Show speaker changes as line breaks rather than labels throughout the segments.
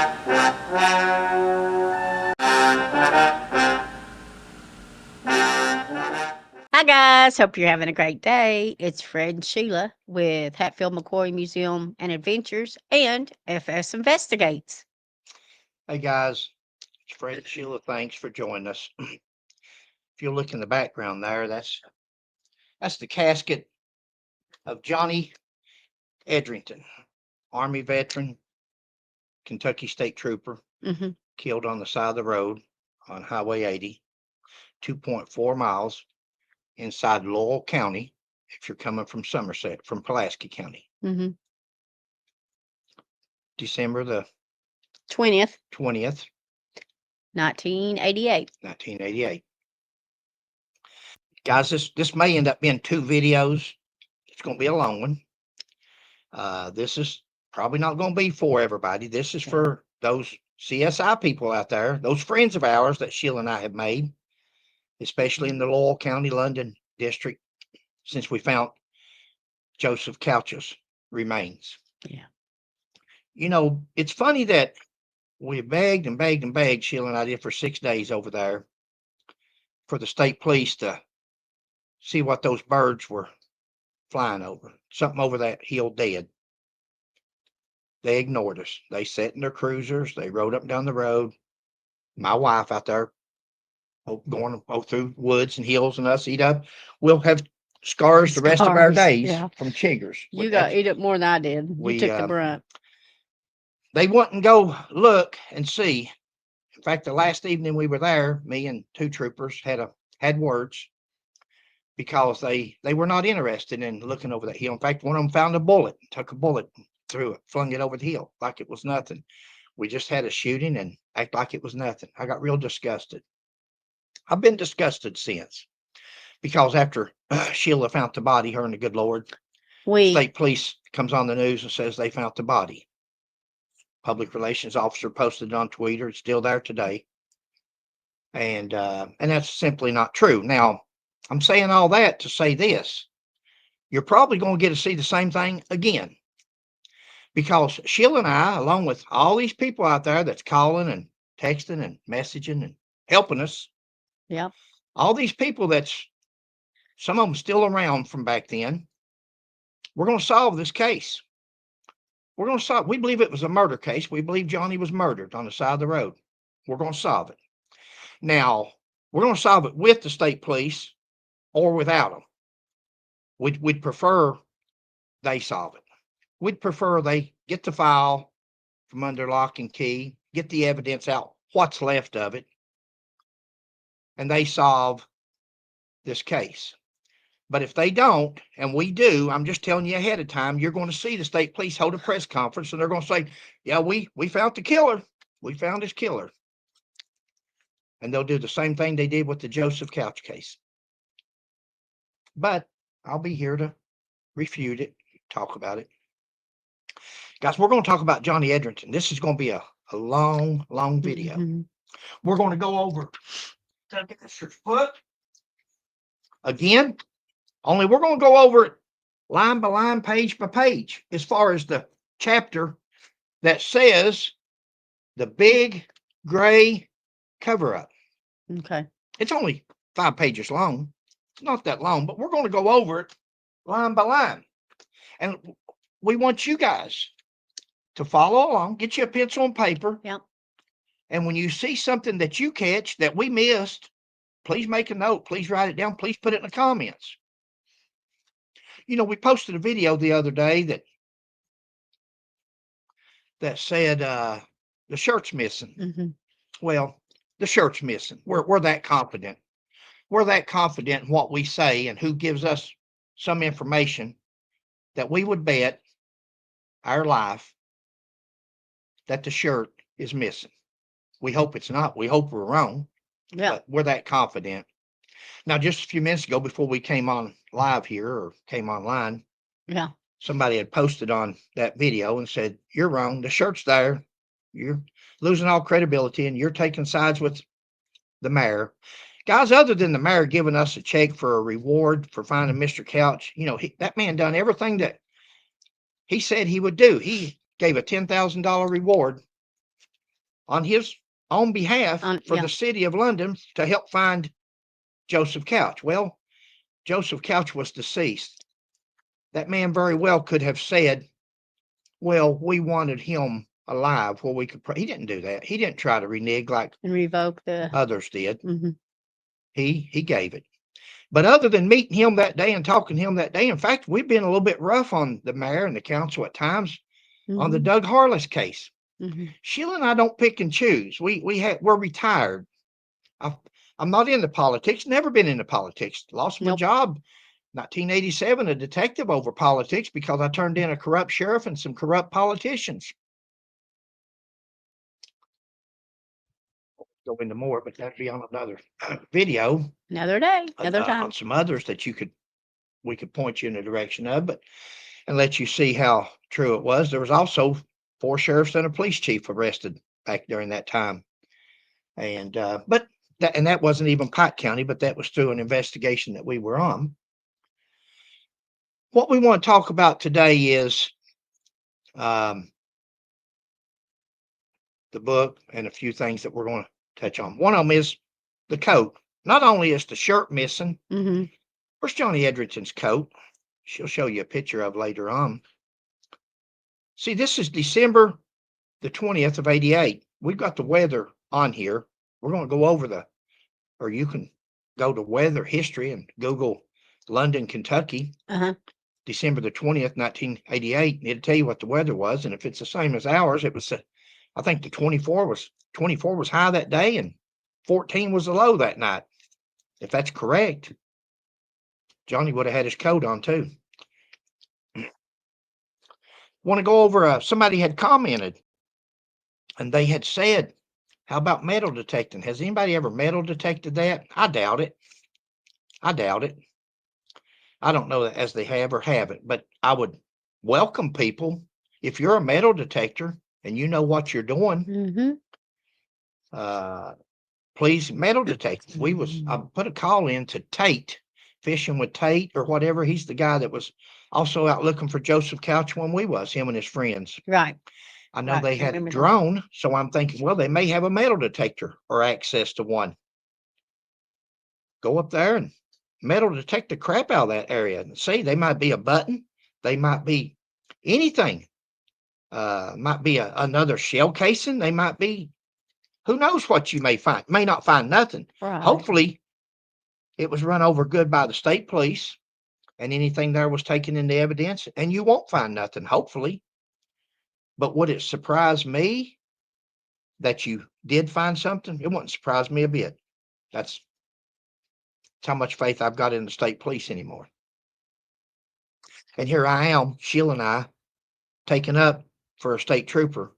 Hi, guys. Hope you're having a great day. It's Fred and Sheila with Hatfield McCoy Museum and Adventures and FS Investigates.
Hey guys, it's Fred and Sheila. Thanks for joining us. If you look in the background there, that's the casket of Johnny Edrington, Army veteran, Kentucky State Trooper,
Mm-hmm.
killed on the side of the road on Highway 80, 2.4 miles inside Laurel County. If you're coming from Somerset, from Pulaski County,
Mm-hmm.
December the
20th,
20th,
1988.
1988. Guys, this may end up being two videos. It's going to be a long one. This is probably not going to be for everybody. This is for those CSI people out there, those friends of ours that Sheila and I have made, especially in the Laurel County, London district, since we found Joseph Couch's remains.
Yeah.
You know, it's funny that we begged and begged and begged, Sheila and I did, for 6 days over there for the state police to see what those birds were flying over. Something over that hill dead. They ignored us. They sat in their cruisers. They rode up and down the road. My wife out there going through woods and hills, and us eat up. We'll have scars the rest of our days from chiggers.
You got eat up more than I did. You took the brunt.
They wouldn't go look and see. In fact, the last evening we were there, me and two troopers had words because they were not interested in looking over that hill. In fact, one of them found a bullet, took a bullet, threw it, flung it over the hill like it was nothing. We just had a shooting and act like it was nothing. I got real disgusted. I've been disgusted since, because after Sheila found the body, her and the good Lord, state police comes on the news and says they found the body. Public relations officer posted it on Twitter. It's still there today. And that's simply not true. Now, I'm saying all that to say this. You're probably going to get to see the same thing again, because Sheila and I, along with all these people out there that's calling and texting and messaging and helping us, all these people that's, some of them still around from back then, we're going to solve this case. We're going to solve. We believe it was a murder case. We believe Johnny was murdered on the side of the road. We're going to solve it. Now, we're going to solve it with the state police or without them. We'd prefer they solve it. We'd prefer they get the file from under lock and key, get the evidence out, what's left of it, and they solve this case. But if they don't, and we do, I'm just telling you ahead of time, you're going to see the state police hold a press conference, and they're going to say, yeah, we found the killer. We found his killer. And they'll do the same thing they did with the Joseph Couch case. But I'll be here to refute it, talk about it. Guys, we're going to talk about Johnny Edrington. This is going to be a long, long video. Mm-hmm. We're going to go over Dissecting book again, only we're going to go over it line by line, page by page, as far as the chapter that says the big gray cover-up.
Okay.
It's only 5 pages long. It's not that long, but we're going to go over it line by line. And we want you guys to follow along, get you a pencil and paper.
Yep.
And when you see something that you catch that we missed, please make a note. Please write it down. Please put it in the comments. You know, we posted a video the other day that said the shirt's missing.
Mm-hmm.
Well, the shirt's missing. We're that confident. We're that confident in what we say and who gives us some information that we would bet our life that the shirt is missing. We hope it's not. We hope we're wrong.
Yeah.
But we're that confident. Now, just a few minutes ago, before we came on live here or came online, somebody had posted on that video and said, you're wrong. The shirt's there. You're losing all credibility and you're taking sides with the mayor. Guys, other than the mayor giving us a check for a reward for finding Mr. Couch, you know, that man done everything that he said he would do. He gave a $10,000 reward on his own behalf for
Yeah.
the city of London to help find Joseph Couch. Well, Joseph Couch was deceased. That man very well could have said, well, we wanted him alive where we could he didn't do that. He didn't try to renege like
And revoke the.
others did.
Mm-hmm.
He gave it. But other than meeting him that day and talking to him that day, in fact, we've been a little bit rough on the mayor and the council at times on the
Mm-hmm.
Doug Harless case.
Mm-hmm.
Sheila and I don't pick and choose. We're retired. I'm not into politics. Never been into politics. Lost my
Nope.
job 1987, a detective over politics because I turned in a corrupt sheriff and some corrupt politicians. Go into more, but that'd be on another video.
Another day, another time.
On some others that we could point you in the direction of, but and let you see how true it was. There was also 4 sheriffs and a police chief arrested back during that time, and but that wasn't even Pike County, but that was through an investigation that we were on. What we want to talk about today is the book and a few things that we're going to touch on. One of them is the coat. Not only is the shirt missing,
Mm-hmm.
where's Johnny Edrington's coat? She'll show you a picture of later on. See, this is December the 20th of 88. We've got the weather on here. We're going to go over or you can go to weather history and Google London, Kentucky,
Uh-huh.
December the 20th, 1988. It'll tell you what the weather was. And if it's the same as ours, it was, I think the 24 was high that day and 14 was the low that night. If that's correct, Johnny would have had his coat on too. Want to go over, somebody had commented and they had said, how about metal detecting? Has anybody ever metal detected that? I doubt it. I don't know as they have or haven't, but I would welcome people. If you're a metal detector and you know what you're doing,
Mm-hmm.
Please metal detect. I put a call in to Tate, Fishing with Tate or whatever. He's the guy that was also out looking for Joseph Couch when we was, him and his friends.
Right.
I know
Right.
they
I
had a
remember that.
drone, so I'm thinking, well, they may have a metal detector or access to one. Go up there and metal detect the crap out of that area and see. They might be a button. They might be anything. Might be another shell casing. They might be, who knows what you may find. May not find nothing.
Right.
Hopefully it was run over good by the state police and anything there was taken into evidence and you won't find nothing, hopefully. But would it surprise me that you did find something? It wouldn't surprise me a bit. That's how much faith I've got in the state police anymore. And here I am, Sheila and I, taken up for a state trooper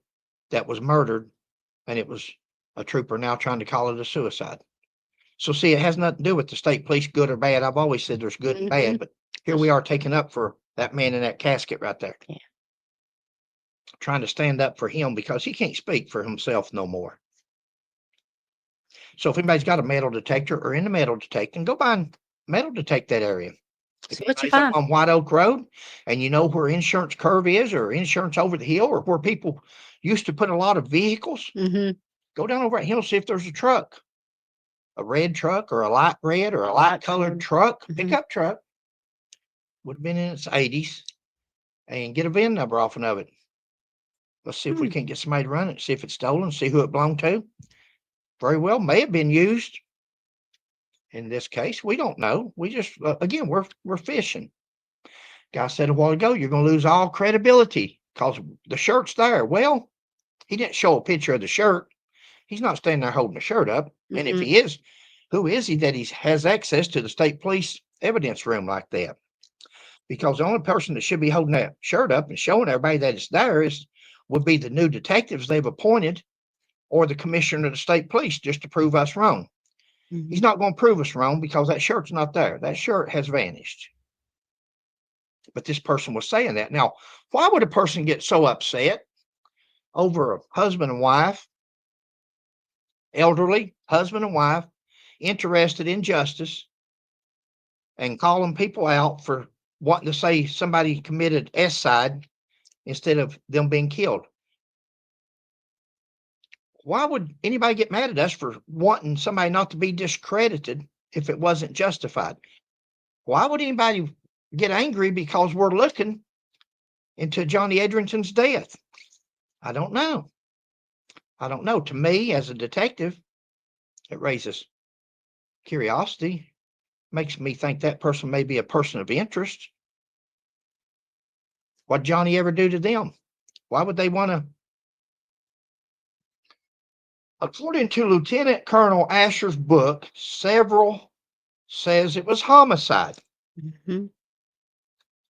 that was murdered, and it was a trooper now trying to call it a suicide. So see, it has nothing to do with the state police, good or bad. I've always said there's good and bad, but here we are taken up for that man in that casket right there.
Yeah.
Trying to stand up for him because he can't speak for himself no more. So if anybody's got a metal detector or in the metal detecting, go by and metal detect that area. If
See what you
anybody's up
find.
on White Oak Road and you know where Insurance Curve is or Insurance Over the Hill or where people used to put a lot of vehicles,
Mm-hmm.
go down over that hill, see if there's a truck, a red truck or a light red or a light colored truck, pickup truck, would have been in its 80s, and get a VIN number off of it. Let's see if we can't get somebody to run it, see if it's stolen, see who it belonged to. Very well, may have been used. In this case, we don't know. We just, again, we're fishing. Guy said a while ago, you're going to lose all credibility because the shirt's there. Well, he didn't show a picture of the shirt. He's not standing there holding the shirt up. And if he is, who is he that he has access to the state police evidence room like that? Because the only person that should be holding that shirt up and showing everybody that it's there would be the new detectives they've appointed or the commissioner of the state police just to prove us wrong. He's not going to prove us wrong because that shirt's not there. That shirt has vanished. But this person was saying that. Now, why would a person get so upset over a husband and wife, elderly husband and wife, interested in justice, and calling people out for wanting to say somebody committed S-side instead of them being killed? Why would anybody get mad at us for wanting somebody not to be discredited if it wasn't justified? Why would anybody get angry because we're looking into Johnny Edrington's death? I don't know. I don't know. To me, as a detective, it raises curiosity, makes me think that person may be a person of interest. What Johnny ever do to them? Why would they want to? According to Lieutenant Colonel Asher's book, several says it was homicide.
Mm-hmm.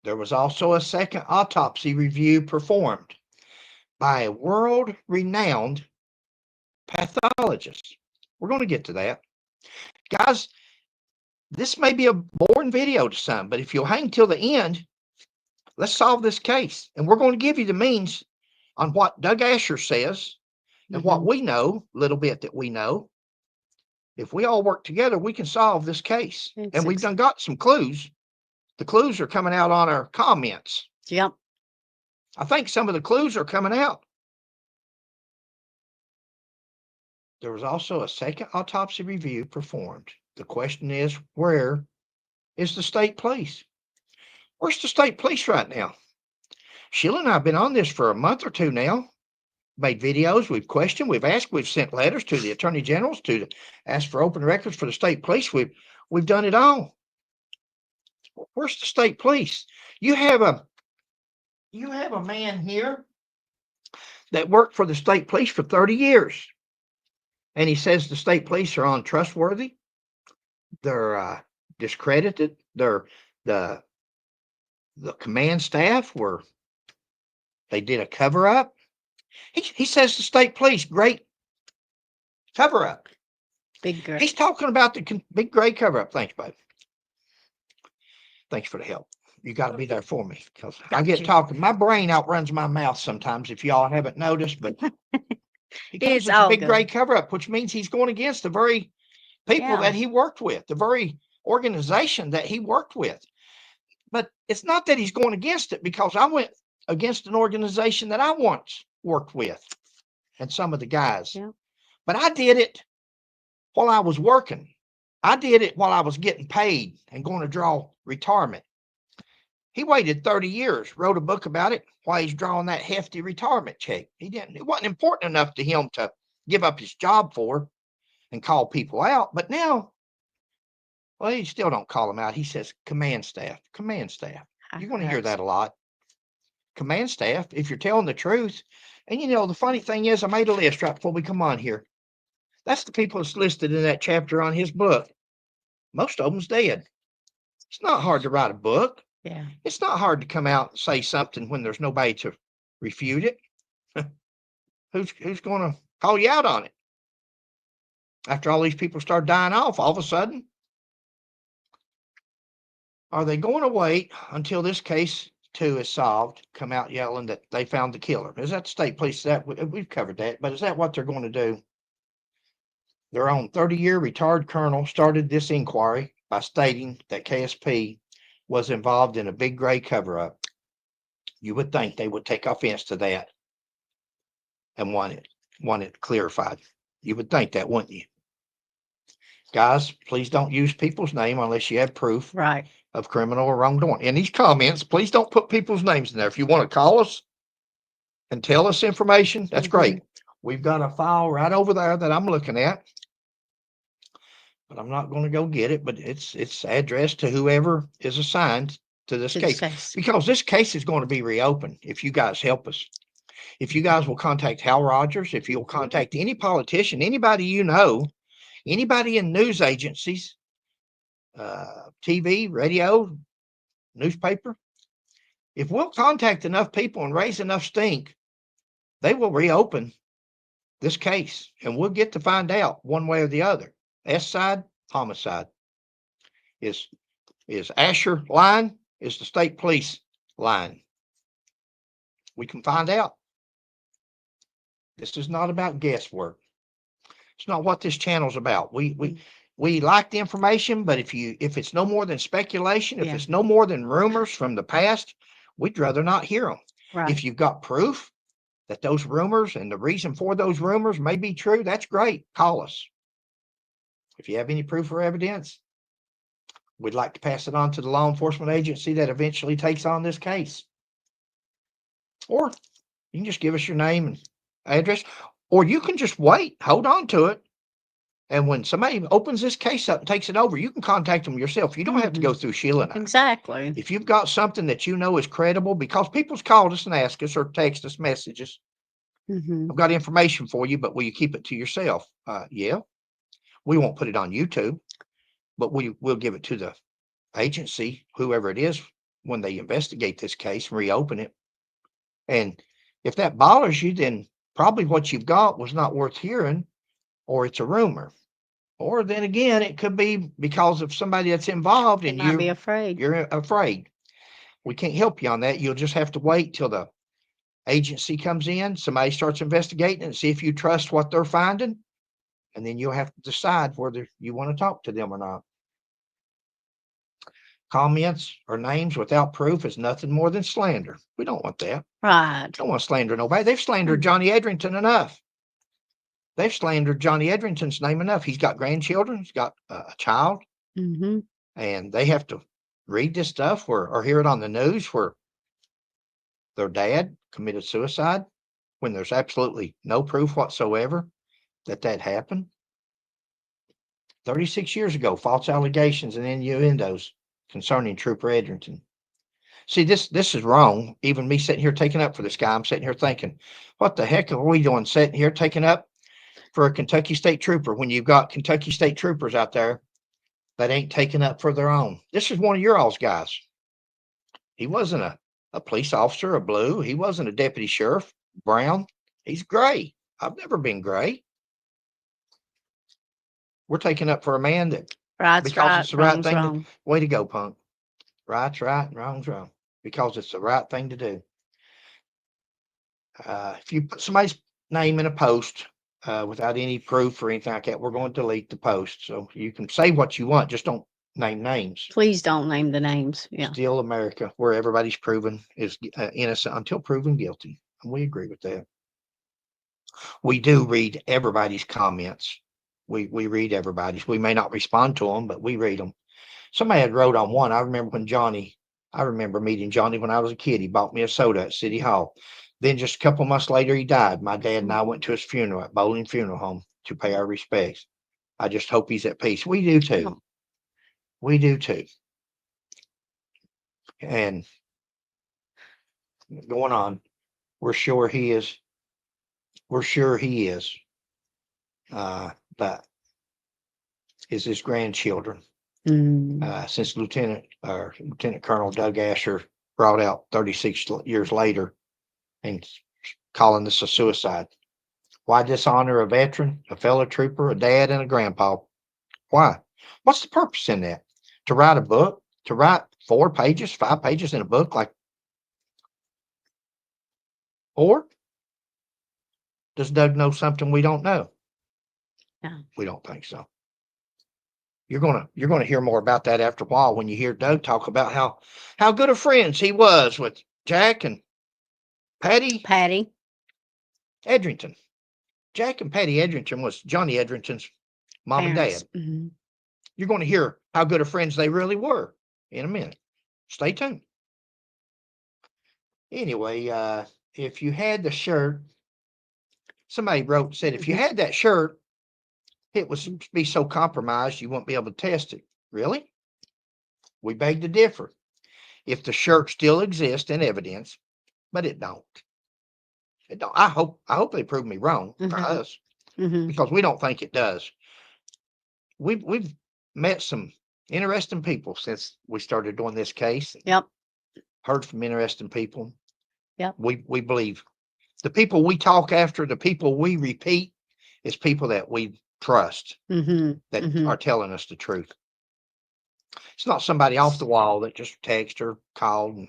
There was also a second autopsy review performed by a world-renowned pathologist. We're going to get to that. Guys, this may be a boring video to some, but if you'll hang till the end, let's solve this case. And we're going to give you the means on what Doug Asher says and what we know, a little bit that we know. If we all work together, we can solve this case. And we've done got some clues. The clues are coming out on our comments.
Yep.
I think some of the clues are coming out. There was also a second autopsy review performed. The question is, where is the state police? Where's the state police right now? Sheila and I have been on this for a month or two now. Made videos, we've questioned, we've asked, we've sent letters to the attorney generals to ask for open records for the state police. We've done it all. Where's the state police? You have a man here that worked for the state police for 30 years. And he says the state police are untrustworthy. They're discredited. They're the command staff they did a cover up. He says the state police, great cover up.
Big gray.
He's talking about the big gray cover up. Thanks, bud. Thanks for the help. You got to be there for me because I get talking. My brain outruns my mouth sometimes, if y'all haven't noticed. But he comes with a big gray cover up, which means he's going against the very people that he worked with, the very organization that he worked with. But it's not that he's going against it, because I went against an organization that I once worked with and some of the guys. Yeah. But I did it while I was working. I did it while I was getting paid and going to draw retirement. He waited 30 years, wrote a book about it while he's drawing that hefty retirement check. It wasn't important enough to him to give up his job for and call people out. But now, well, he still don't call them out. He says command staff, command staff. You're going to hear that a lot. Command staff, if you're telling the truth. And you know, the funny thing is, I made a list right before we come on here. That's the people that's listed in that chapter on his book. Most of them's dead. It's not hard to write a book. Yeah. It's not hard to come out and say something when there's nobody to refute it. Who's going to call you out on it? After all these people start dying off, all of a sudden, are they going to wait until this case too is solved, come out yelling that they found the killer? Is that the state police? That we've covered that, but is that what they're going to do? Their own 30-year retired colonel started this inquiry by stating that KSP was involved in a big gray cover-up. You would think they would take offense to that and want it clarified. You would think that, wouldn't you? Guys, please don't use people's name unless you have proof of criminal or wrongdoing. In these comments, please don't put people's names in there. If you want to call us and tell us information, that's great. We've got a file right over there that I'm looking at, but I'm not going to go get it. But it's addressed to whoever is assigned to this case, because this case is going to be reopened if you guys help us. If you guys will contact Hal Rogers, if you'll contact any politician, anybody you know, anybody in news agencies, TV, radio, newspaper, if we'll contact enough people and raise enough stink, they will reopen this case, and we'll get to find out one way or the other. S side, homicide. Is Asher lying? Is the state police lying? We can find out. This is not about guesswork. It's not what this channel's about. We like the information, but if it's no more than speculation, if it's no more than rumors from the past, we'd rather not hear them. Right. If you've got proof, that those rumors and the reason for those rumors may be true, that's great. Call us. If you have any proof or evidence, we'd like to pass it on to the law enforcement agency that eventually takes on this case. Or you can just give us your name and address, or you can just wait, hold on to it. And when somebody opens this case up and takes it over, you can contact them yourself. You don't have to go through Sheila and I.
Exactly.
If you've got something that you know is credible, because people's called us and asked us or text us messages, I've got information for you, but will you keep it to yourself? Yeah. We won't put it on YouTube, but we'll give it to the agency, whoever it is, when they investigate this case and reopen it. And if that bothers you, then probably what you've got was not worth hearing, or it's a rumor. Or then again, it could be because of somebody that's involved and
might be afraid.
You're afraid. We can't help you on that. You'll just have to wait till the agency comes in, somebody starts investigating and see if you trust what they're finding. And then you'll have to decide whether you want to talk to them or not. Comments or names without proof is nothing more than slander. We don't want that.
Right.
Don't want to slander nobody. They've slandered Johnny Edrington enough. They've slandered Johnny Edrington's name enough. He's got grandchildren. He's got a child. And they have to read this stuff or hear it on the news where their dad committed suicide when there's absolutely no proof whatsoever that happened. 36 years ago, false allegations and innuendos concerning Trooper Edrington. See, this is wrong. Even me sitting here taking up for this guy, I'm sitting here thinking, what the heck are we doing sitting here taking up for a Kentucky State Trooper when you've got Kentucky State Troopers out there that ain't taking up for their own? This is one of your all's guys. He wasn't a police officer, a blue. He wasn't a deputy sheriff, brown. He's gray. I've never been gray. We're taking up for a man that because it's the right thing. Wrong. Way to go, punk. Right's right and wrong's wrong because it's the right thing to do. If you put somebody's name in a post without any proof or anything like that, we're going to delete the post. So you can say what you want, just don't name names.
Please don't name the names. Yeah.
Still America, where everybody's proven is innocent until proven guilty. And we agree with that. We do read everybody's comments. We read everybody's. We may not respond to them, but we read them. Somebody had wrote on one. I remember meeting Johnny when I was a kid. He bought me a soda at City Hall. Then just a couple months later, he died. My dad and I went to his funeral at Bowling Funeral Home to pay our respects. I just hope he's at peace. We do too. Oh. We do too. And going on, we're sure he is. That is his grandchildren. Since Lieutenant Colonel Doug Asher brought out 36 years later and calling this a suicide. Why dishonor a veteran, a fellow trooper, a dad, and a grandpa? Why? What's the purpose in that? To write a book? To write 4 pages, 5 pages in a book? Or does Doug know something we don't know?
No.
We don't think so. You're gonna hear more about that after a while when you hear Doug talk about how good of friends he was with Jack and Patty Edrington. Jack and Patty Edrington was Johnny Edrington's mom Parents. And dad. Mm-hmm. You're going to hear how good of friends they really were in a minute. Stay tuned. Anyway, if you had the shirt, somebody said, if you had that shirt, it would be so compromised you won't be able to test it. Really? We beg to differ. If the shirt still exists in evidence, but it don't. It don't. I hope they prove me wrong for us because we don't think it does. We've met some interesting people since we started doing this case.
Yep.
Heard from interesting people.
Yep.
We believe the people we talk after, the people we repeat, is people that we trust that are telling us the truth. It's not somebody off the wall that just text or called and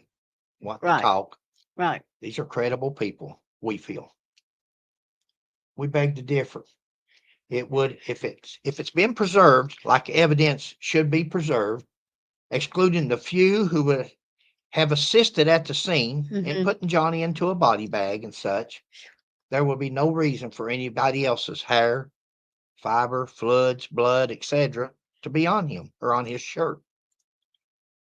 want to talk.
Right.
These are credible people, we feel. We beg to differ. It would, if it's been preserved like evidence should be preserved, excluding the few who would have assisted at the scene in
Mhm.
putting Johnny into a body bag and such, there will be no reason for anybody else's hair, fiber, fluids, blood, etc., to be on him or on his shirt,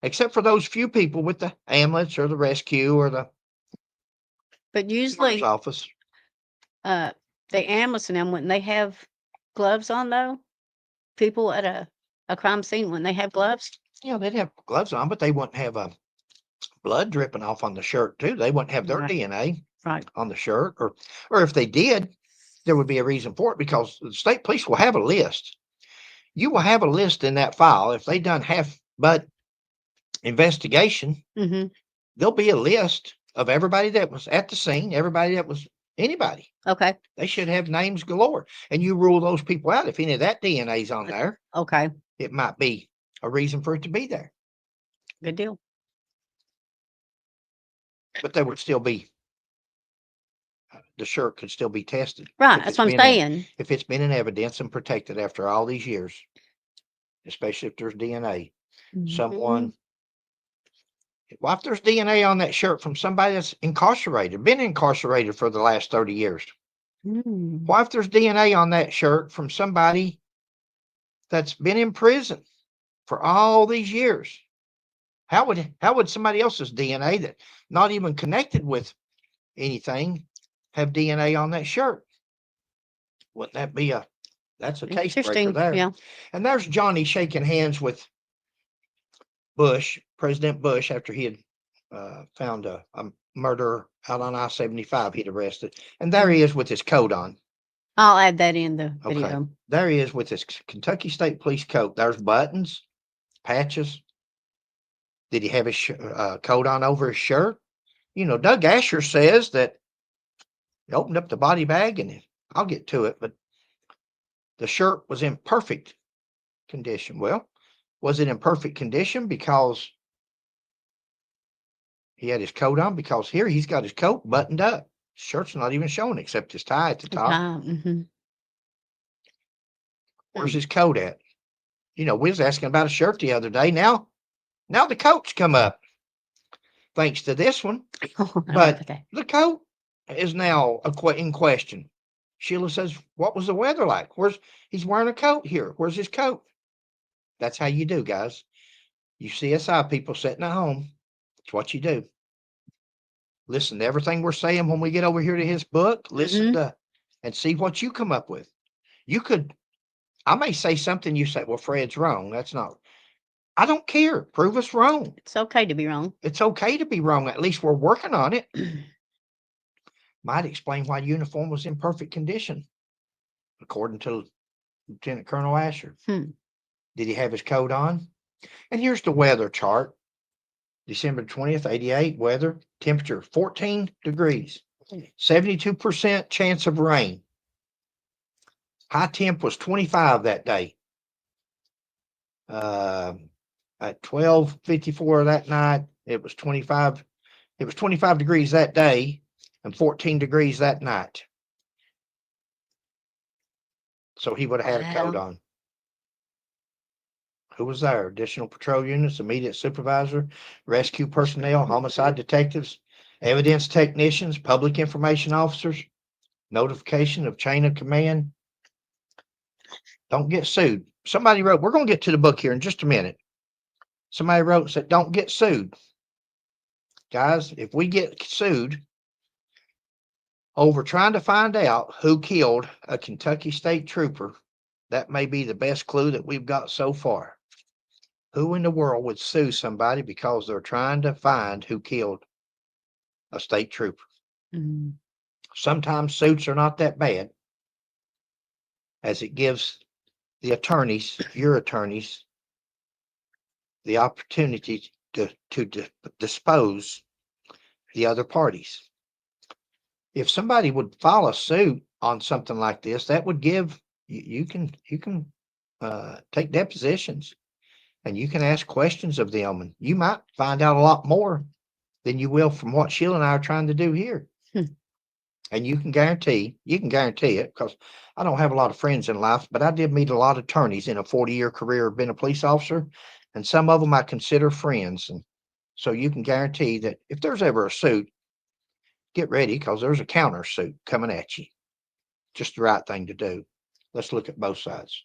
except for those few people with the ambulance or the rescue or the
But
coroner's
usually,
office.
uh, the ambulance and them, wouldn't they have gloves on, though? People at a crime scene, wouldn't they have gloves?
Yeah, they'd have gloves on, but they wouldn't have blood dripping off on the shirt too. They wouldn't have their
Right,
DNA
right.
on the shirt, or if they did, there would be a reason for it because the state police will have a list. You will have a list in that file if they done half but investigation.
Mhm.
There'll be a list of everybody that was at the scene, everybody that was anybody.
Okay.
They should have names galore, and you rule those people out. If any of that DNA's on there,
Okay.
it might be a reason for it to be there,
Good deal.
but there would still be the shirt could still be tested
Right.
if
That's
it's
what I'm
been in
saying.
if it's been in evidence and protected after all these years, especially if there's DNA.
Mhm.
Someone, well, if there's DNA on that shirt from somebody that's incarcerated, been incarcerated for the last 30 years,
Mm.
why if there's DNA on that shirt from somebody that's been in prison for all these years? How would somebody else's DNA that not even connected with anything have DNA on that shirt? Wouldn't that be that's a case breaker
Interesting.
there?
Yeah.
And there's Johnny shaking hands with Bush, President Bush, after he had found a murderer out on I-75 he'd arrested. And there he
Mhm.
is with his coat on.
I'll add that in the
Okay.
video.
There he is with his Kentucky State Police coat. There's buttons, patches. Did he have his coat on over his shirt? Doug Asher says that he opened up the body bag, and I'll get to it, but the shirt was in perfect condition. Well, was it in perfect condition because he had his coat on? Because here he's got his coat buttoned up. Shirt's not even showing except his tie at the
The
top.
time. Mhm.
Where's
Mm.
his coat at? We was asking about a shirt the other day. Now the coat's come up thanks to this one,
Oh, I like
but
that.
the coat is now in question. Sheila says, "What was the weather like? He's wearing a coat here? Where's his coat?" That's how you do, guys. You CSI people sitting at home. It's what you do. Listen to everything we're saying when we get over here to his book. Listen
Mhm.
to and see what you come up with. You could, I may say something you say, well, Fred's wrong. That's not, I don't care. Prove us wrong.
It's okay to be wrong.
It's okay to be wrong. At least we're working on it. Might explain why the uniform was in perfect condition, according to Lieutenant Colonel Asher.
Hmm.
Did he have his coat on? And here's the weather chart. December 20th, 88, weather, temperature 14 degrees, 72% chance of rain. High temp was 25 that day. At 12:54 that night, it was 25. It was 25 degrees that day and 14 degrees that night. So he would have had a coat
Wow.
on. Who was there? Additional patrol units, immediate supervisor, rescue personnel, homicide detectives, evidence technicians, public information officers, notification of chain of command. Don't get sued. Somebody wrote, we're going to get to the book here in just a minute. Somebody wrote and said, don't get sued. Guys, if we get sued over trying to find out who killed a Kentucky State Trooper, that may be the best clue that we've got so far. Who in the world would sue somebody because they're trying to find who killed a state trooper?
Mm.
Sometimes suits are not that bad, as it gives the attorneys, your attorneys, the opportunity to dispose the other parties. If somebody would file a suit on something like this, that would give you can take depositions and you can ask questions of them, and you might find out a lot more than you will from what Sheila and I are trying to do here.
Hmm.
And you can guarantee it because I don't have a lot of friends in life, but I did meet a lot of attorneys in a 40-year career of being a police officer, and some of them I consider friends. And So you can guarantee that if there's ever a suit, get ready because there's a counter suit coming at you. Just the right thing to do. Let's look at both sides.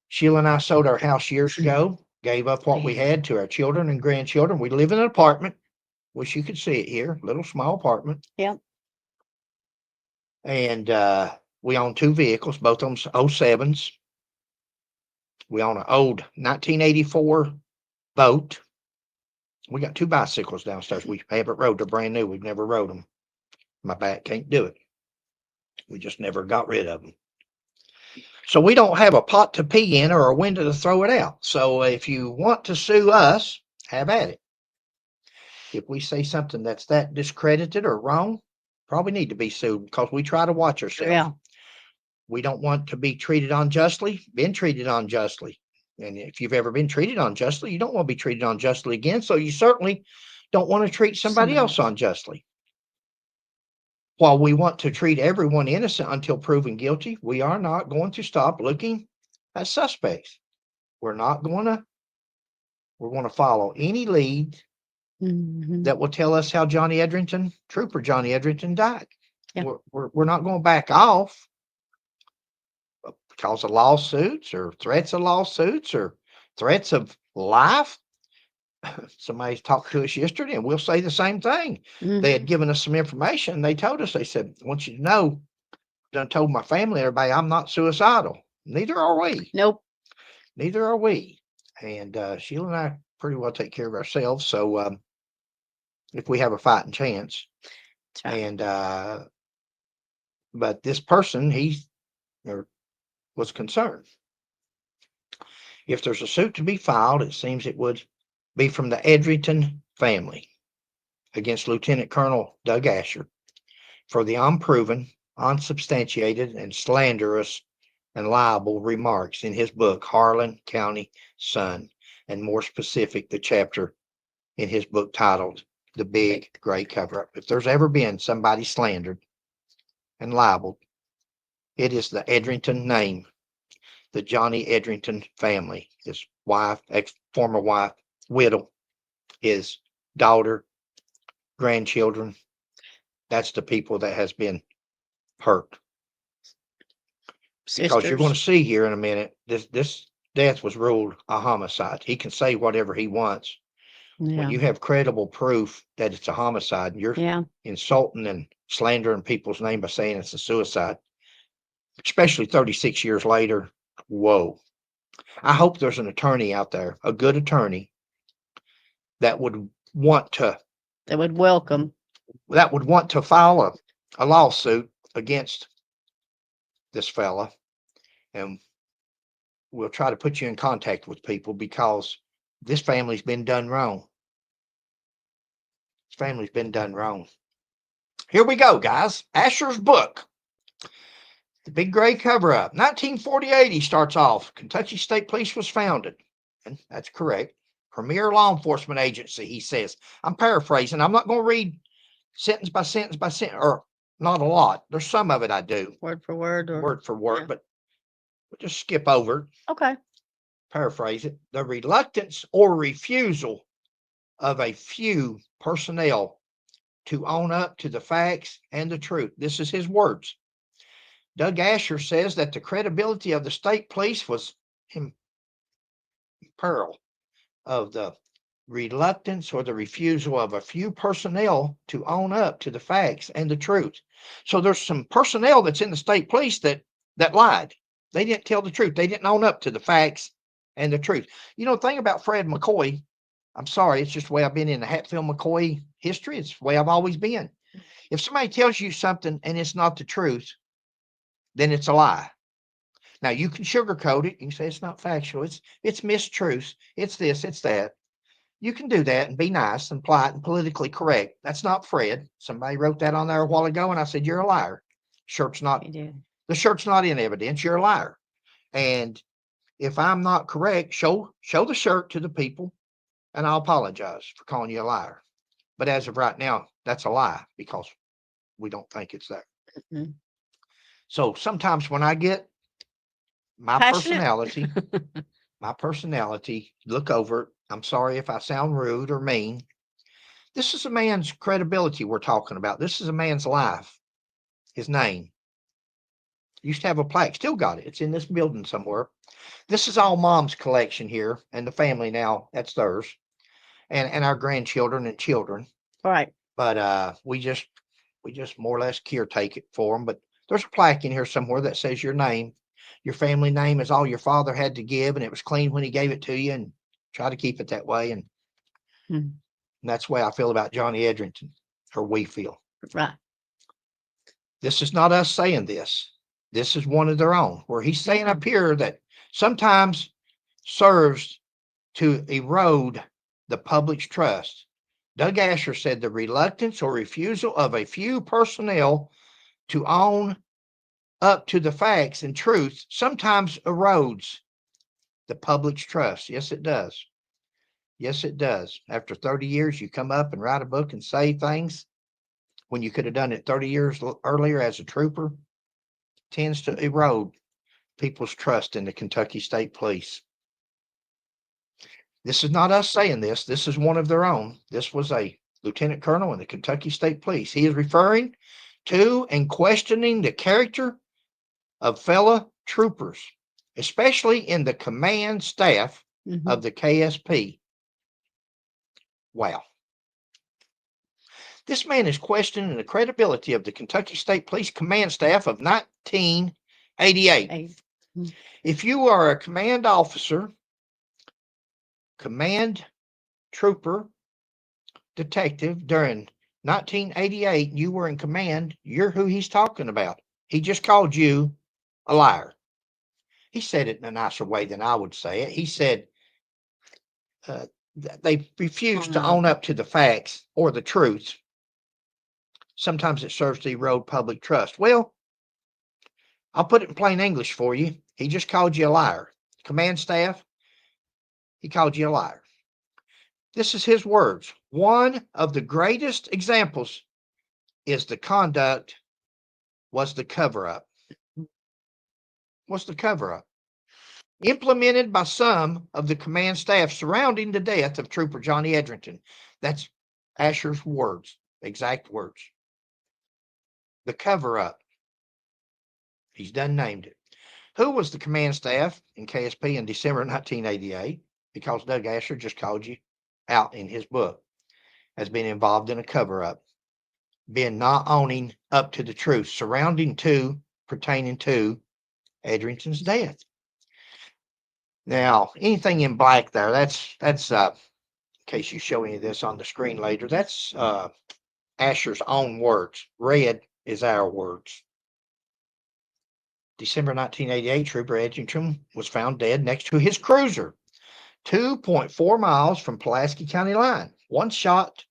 Sheila and I sold our house years ago, gave up what we had to our children and grandchildren. We live in an apartment. Wish you could see it here, little small apartment.
Yep.
And we own two vehicles, both of them 07s. We own an old 1984 boat. We got two bicycles downstairs. We haven't rode. They're brand new. We've never rode them. My back can't do it. We just never got rid of them. So we don't have a pot to pee in or a window to throw it out. So if you want to sue us, have at it. If we say something that's that discredited or wrong, probably need to be sued because we try to watch ourselves.
Yeah.
We don't want to be treated unjustly, been treated unjustly. And if you've ever been treated unjustly, you don't want to be treated unjustly again. So you certainly don't want to treat somebody else unjustly. While we want to treat everyone innocent until proven guilty, we are not going to stop looking at suspects. We're going to follow any lead that will tell us how Trooper Johnny Edrington died.
Yeah.
We're not going to back off because of lawsuits or threats of lawsuits or threats of life. Somebody talked to us yesterday and we'll say the same thing. They had given us some information. They told us, they said, I want you to know, I told my family, everybody, I'm not suicidal. Neither are we.
Nope.
Neither are we. And Sheila and I pretty well take care of ourselves. So if we have a fighting chance.
Right.
And but this person, was concerned. If there's a suit to be filed, it seems it would be from the Edrington family against Lieutenant Colonel Doug Asher for the unproven, unsubstantiated, and slanderous and liable remarks in his book, Harlan County Sun, and more specific, the chapter in his book titled The Big Gray Cover-Up. If there's ever been somebody slandered and libeled, it is the Edrington name, the Johnny Edrington family, his wife, former wife, widow, his daughter, grandchildren. That's the people that has been hurt. Because you're going to see here in a minute, this death was ruled a homicide. He can say whatever he wants. When you have credible proof that it's a homicide, you're insulting and slandering people's name by saying it's a suicide, especially 36 years later. Whoa. I hope there's an attorney out there, a good attorney, that would want to file a lawsuit against this fella. And we'll try to put you in contact with people because this family's been done wrong. This family's been done wrong. Here we go, guys. Asher's book, The Big Gray Cover-Up. 1948, he starts off. Kentucky State Police was founded. And that's correct. Premier law enforcement agency, he says. I'm paraphrasing. I'm not going to read sentence by sentence by sentence, or not a lot. There's some of it I do.
Word for word.
Word for word, but we'll just skip over it.
Okay.
Paraphrase it. The reluctance or refusal of a few personnel to own up to the facts and the truth. This is his words. Doug Asher says that the credibility of the state police was in peril of the reluctance or the refusal of a few personnel to own up to the facts and the truth. So there's some personnel that's in the state police that lied. They didn't tell the truth. They didn't own up to the facts and the truth. You know, the thing about Fred McCoy, I'm sorry, it's just the way I've been in the Hatfield McCoy history. It's the way I've always been. If somebody tells you something and it's not the truth, then it's a lie. Now, you can sugarcoat it. You can say it's not factual. It's mistruths. It's this, it's that. You can do that and be nice and polite and politically correct. That's not Fred. Somebody wrote that on there a while ago, and I said, you're a liar. The shirt's not in evidence. You're a liar. And if I'm not correct, show the shirt to the people, and I'll apologize for calling you a liar. But as of right now, that's a lie because we don't think it's there.
Mm-hmm.
So sometimes when I get my personality, look over it. I'm sorry if I sound rude or mean. This is a man's credibility we're talking about. This is a man's life. His name. Used to have a plaque. Still got it. It's in this building somewhere. This is all Mom's collection here, and the family now. That's theirs, and our grandchildren and children.
Right.
But we just more or less caretake it for them. But there's a plaque in here somewhere that says your name. Your family name is all your father had to give, and it was clean when he gave it to you, and try to keep it that way.
Mm.
And that's the way I feel about Johnny Edrington, or we feel.
Right.
This is not us saying this. This is one of their own, where he's saying
Yeah.
up here that sometimes serves to erode the public's trust. Doug Asher said the reluctance or refusal of a few personnel to own up to the facts and truth sometimes erodes the public's trust. Yes, it does. Yes, it does. After 30 years, you come up and write a book and say things when you could have done it 30 years earlier as a trooper, tends to erode people's trust in the Kentucky State Police. This is not us saying this. This is one of their own. This was a lieutenant colonel in the Kentucky State Police. He is referring to and questioning the character of fellow troopers, especially in the command staff
Mm-hmm.
of the KSP. Wow. This man is questioning the credibility of the Kentucky State Police command staff of 1988. If you are a command officer, command trooper, detective during 1988, you were in command, you're who he's talking about. He just called you a liar. He said it in a nicer way than I would say it. He said they refuse to own up to the facts or the truth. Sometimes it serves to erode public trust. Well, I'll put it in plain English for you. He just called you a liar. Command staff, he called you a liar. This is his words. One of the greatest examples is the conduct was the cover up. Was the cover up implemented by some of the command staff surrounding the death of Trooper Johnny Edrington? That's Asher's words, exact words. The cover up. He's done named it. Who was the command staff in KSP in December 1988? Because Doug Asher just called you out in his book as being involved in a cover up, being not owning up to the truth surrounding to, pertaining to Edrington's death. Now, anything in black there, that's in case you show any of this on the screen later, that's Asher's own words. Red is our words. December 1988, Trooper Edrington was found dead next to his cruiser, 2.4 miles from Pulaski County line. One shot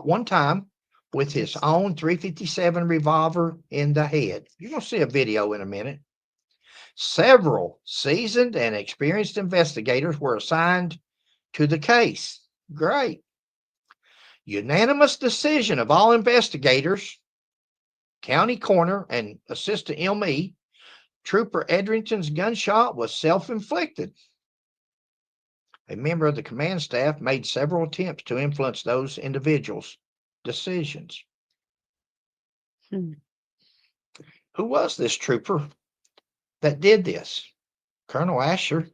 one time with his own .357 revolver in the head. You're going to see a video in a minute. Several seasoned and experienced investigators were assigned to the case. Great. Unanimous decision of all investigators, county coroner and assistant ME, Trooper Edrington's gunshot was self-inflicted. A member of the command staff made several attempts to influence those individuals' decisions.
Hmm.
Who was this trooper that did this? Colonel Asher.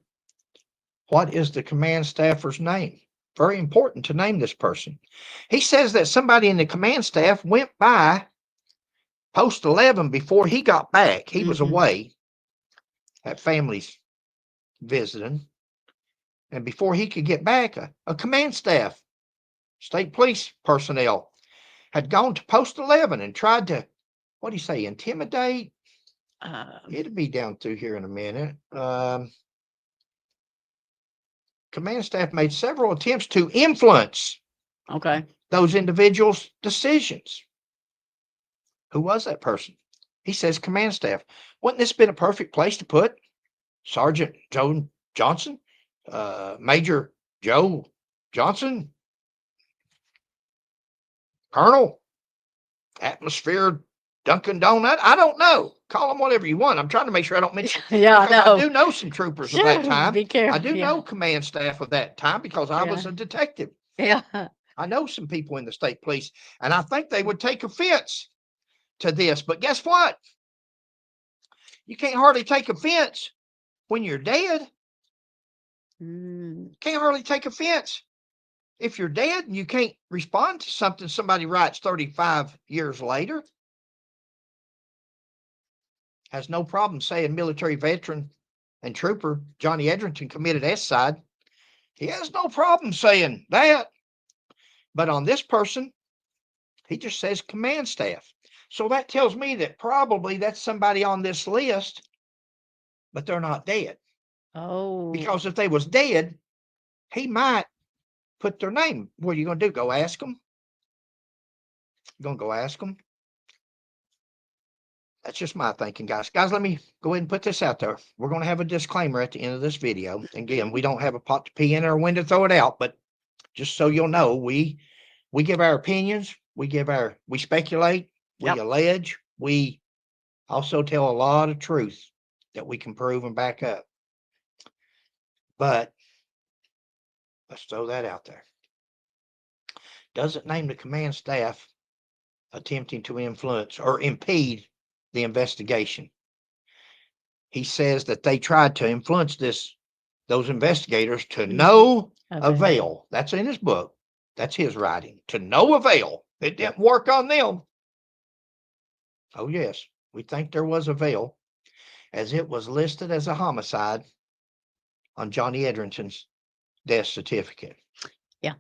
What is the command staffer's name? Very important to name this person. He says that somebody in the command staff went by post 11 before he got back. He was away at families visiting. And before he could get back, a command staff, state police personnel, had gone to post 11 and tried to, what do you say, intimidate? It'll be down through here in a minute. Command staff made several attempts to influence those individuals' decisions. Who was that person? He says command staff. Wouldn't this been a perfect place to put Sergeant Joe Johnson, Major Joe Johnson, Colonel, Atmosphere Dunkin' Donut? I don't know. Call them whatever you want. I'm trying to make sure I don't mention.
Yeah, I know.
I do know some troopers of that time.
Be careful.
I do know command staff of that time because I was a detective.
Yeah.
I know some people in the state police, and I think they would take offense to this. But guess what? You can't hardly take offense when you're dead.
Mm.
Can't hardly take offense if you're dead and you can't respond to something somebody writes 35 years later. Has no problem saying military veteran and trooper Johnny Edrington committed S-side. He has no problem saying that. But on this person, he just says command staff. So that tells me that probably that's somebody on this list, but they're not dead.
Oh.
Because if they was dead, he might put their name. What are you going to do? Go ask them? You going to go ask them? That's just my thinking, guys. Guys, let me go ahead and put this out there. We're going to have a disclaimer at the end of this video. Again, we don't have a pot to pee in or a when to throw it out, but just so you'll know, we give our opinions, we speculate, we
Yep.
allege, we also tell a lot of truth that we can prove and back up. But let's throw that out there. Doesn't name the command staff attempting to influence or impede the investigation. He says that they tried to influence those investigators to no avail. That's in his book. That's his writing. To no avail. It didn't work on them. Oh, yes. We think there was avail, as it was listed as a homicide on Johnny Edrington's death certificate.
Yeah.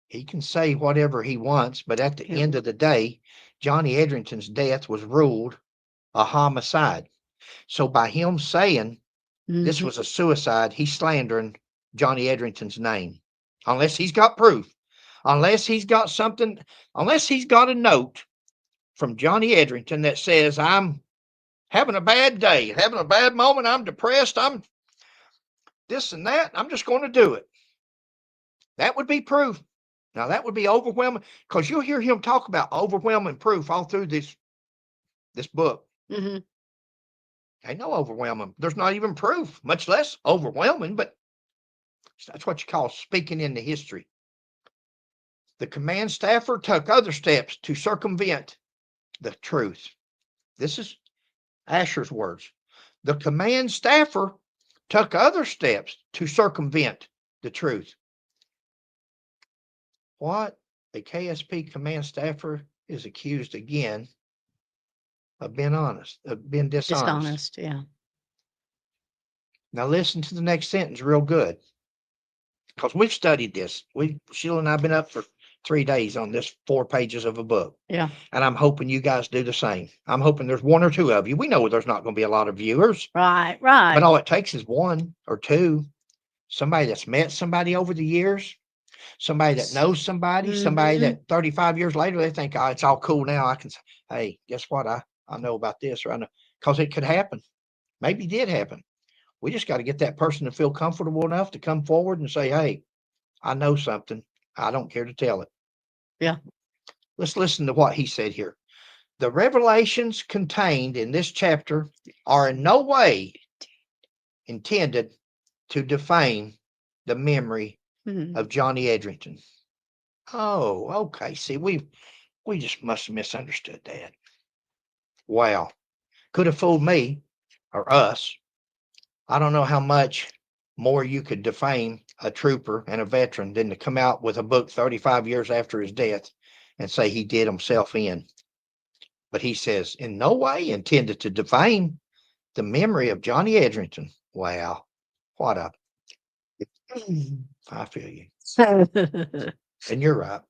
He can say whatever he wants, but at the end of the day, Johnny Edrington's death was ruled a homicide. So by him saying this was a suicide, he's slandering Johnny Edrington's name. Unless he's got proof. Unless he's got something, unless he's got a note from Johnny Edrington that says, I'm having a bad day, having a bad moment, I'm depressed, I'm this and that, I'm just going to do it. That would be proof. Now, that would be overwhelming, because you'll hear him talk about overwhelming proof all through this book. Ain't no overwhelming. There's not even proof, much less overwhelming, but that's what you call speaking into history. The command staffer took other steps to circumvent the truth. This is Asher's words. The command staffer took other steps to circumvent the truth. What? A KSP command staffer is accused again of being dishonest.
Dishonest, yeah.
Now listen to the next sentence real good, because we've studied this. Sheila and I have been up for 3 days on this 4 pages of a book.
Yeah.
And I'm hoping you guys do the same. I'm hoping there's 1 or 2 of you. We know there's not going to be a lot of viewers.
Right.
But all it takes is 1 or 2. Somebody that's met somebody over the years, somebody that knows somebody, somebody that 35 years later, they think, oh, it's all cool now. I can say, hey, guess what? I know about this, or I know, because it could happen. Maybe it did happen. We just got to get that person to feel comfortable enough to come forward and say, hey, I know something. I don't care to tell it.
Yeah.
Let's listen to what he said here. The revelations contained in this chapter are in no way intended to defame the memory of Johnny Edrington. Oh, okay. See, we just must have misunderstood that. Wow. Could have fooled me or us. I don't know how much more you could defame a trooper and a veteran than to come out with a book 35 years after his death and say he did himself in. But he says, in no way intended to defame the memory of Johnny Edrington. Wow. What a. I feel you. And you're right.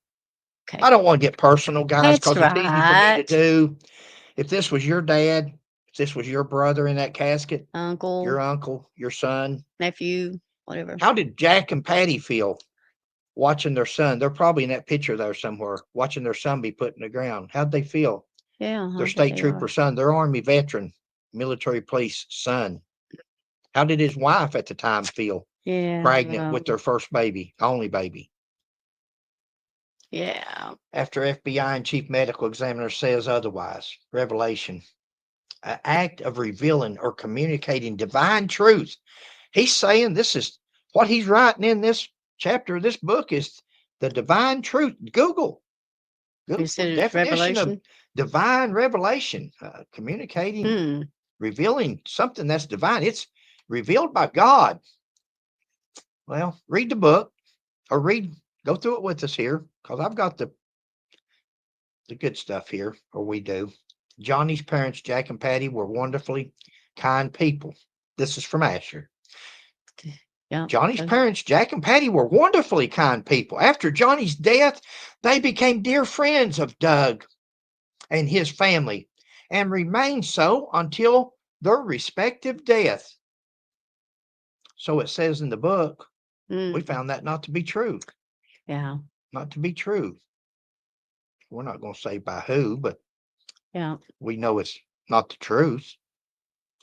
Okay.
I don't want to get personal, guys,
That's
because it's easy for me to
right.
do. If this was your dad, if this was your brother in that casket,
Uncle,
your son,
nephew, whatever.
how did Jack and Patty feel watching their son? They're probably in that picture there somewhere, watching their son be put in the ground. How'd they feel?
Yeah.
Their state trooper son, their Army veteran, military police son. How did his wife at the time feel?
Yeah.
Pregnant with their first baby, only baby.
Yeah.
After FBI and chief medical examiner says otherwise, revelation, an act of revealing or communicating divine truth. He's saying this is what he's writing in this chapter of this book is The divine truth. Google
You said it's
definition of
revelation.
divine revelation, communicating,
Hmm.
revealing something that's divine. It's revealed by God. Well, read the book or go through it with us here because I've got the good stuff here, or we do. Johnny's parents, Jack and Patty, were wonderfully kind people. This is from Asher.
Yeah.
Johnny's parents, Jack and Patty, were wonderfully kind people. After Johnny's death, they became dear friends of Doug and his family and remained so until their respective death. So it says in the book. We found that not to be true.
Yeah.
Not to be true. We're not going to say by who, but
yeah,
we know it's not the truth.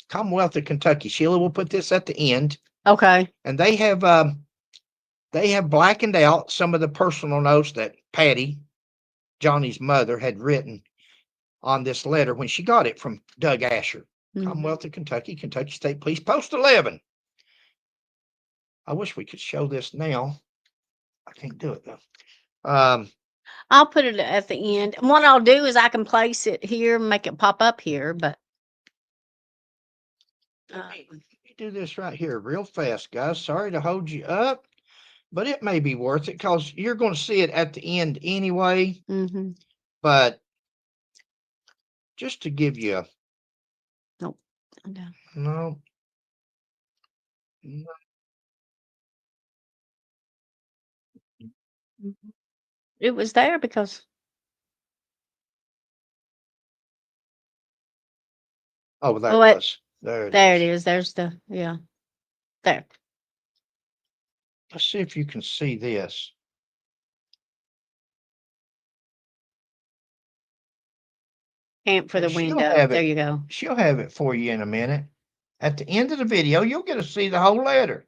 Commonwealth of Kentucky. Sheila will put this at the end.
Okay.
And they have blackened out some of the personal notes that Patty, Johnny's mother, had written on this letter when she got it from Doug Asher. Commonwealth of Kentucky, Kentucky State Police, Post 11. I wish we could show this now. I can't do it though.
I'll put it at the end. And what I'll do is I can place it here, make it pop up here, but
let me do this right here real fast, guys. Sorry to hold you up, but it may be worth it because you're going to see it at the end anyway. But just to give you
nope.
No.
It was there because
oh, there it was.
There it is. There's the there.
Let's see if you can see this.
Camp for the window. There you go.
She'll have it for you in a minute. At the end of the video, you'll get to see the whole letter.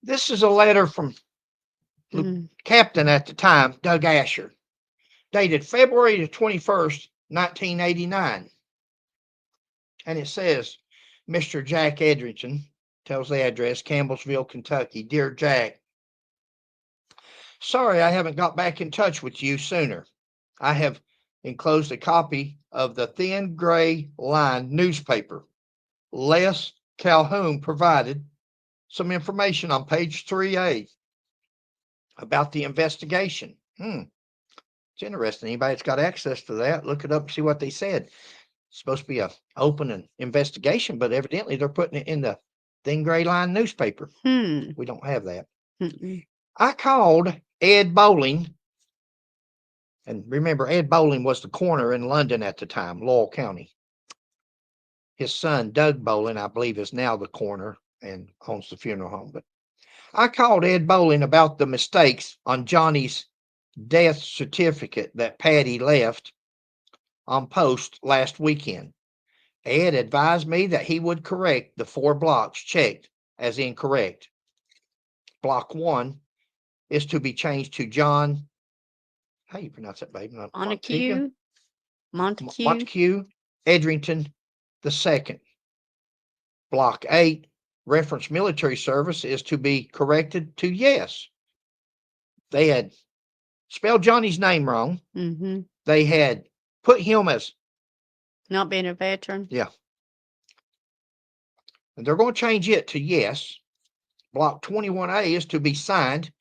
This is a letter from Captain at the time, Doug Asher, dated February the 21st, 1989. And it says, Mr. Jack Edrington, tells the address, Campbellsville, Kentucky. Dear Jack, sorry I haven't got back in touch with you sooner. I have enclosed a copy of the thin gray line newspaper. Les Calhoun provided some information on page 3A about the investigation. It's interesting. Anybody that's got access to that, look it up and see what they said. It's supposed to be an open investigation, but evidently they're putting it in the thin gray line newspaper. We don't have that. I called Ed Bowling. And remember, Ed Bowling was the coroner in London at the time, Laurel County. His son, Doug Bowling, I believe, is now the coroner and owns the funeral home. But I called Ed Bowling about the mistakes on Johnny's death certificate that Patty left on post last weekend. Ed advised me that he would correct the 4 blocks checked as incorrect. Block 1 is to be changed to John. How you pronounce that, baby?
Montague
Edrington II. Block 8, reference military service, is to be corrected to yes. They had spelled Johnny's name wrong. They had put him as
not being a veteran.
Yeah. And they're going to change it to yes. Block 21A is to be signed.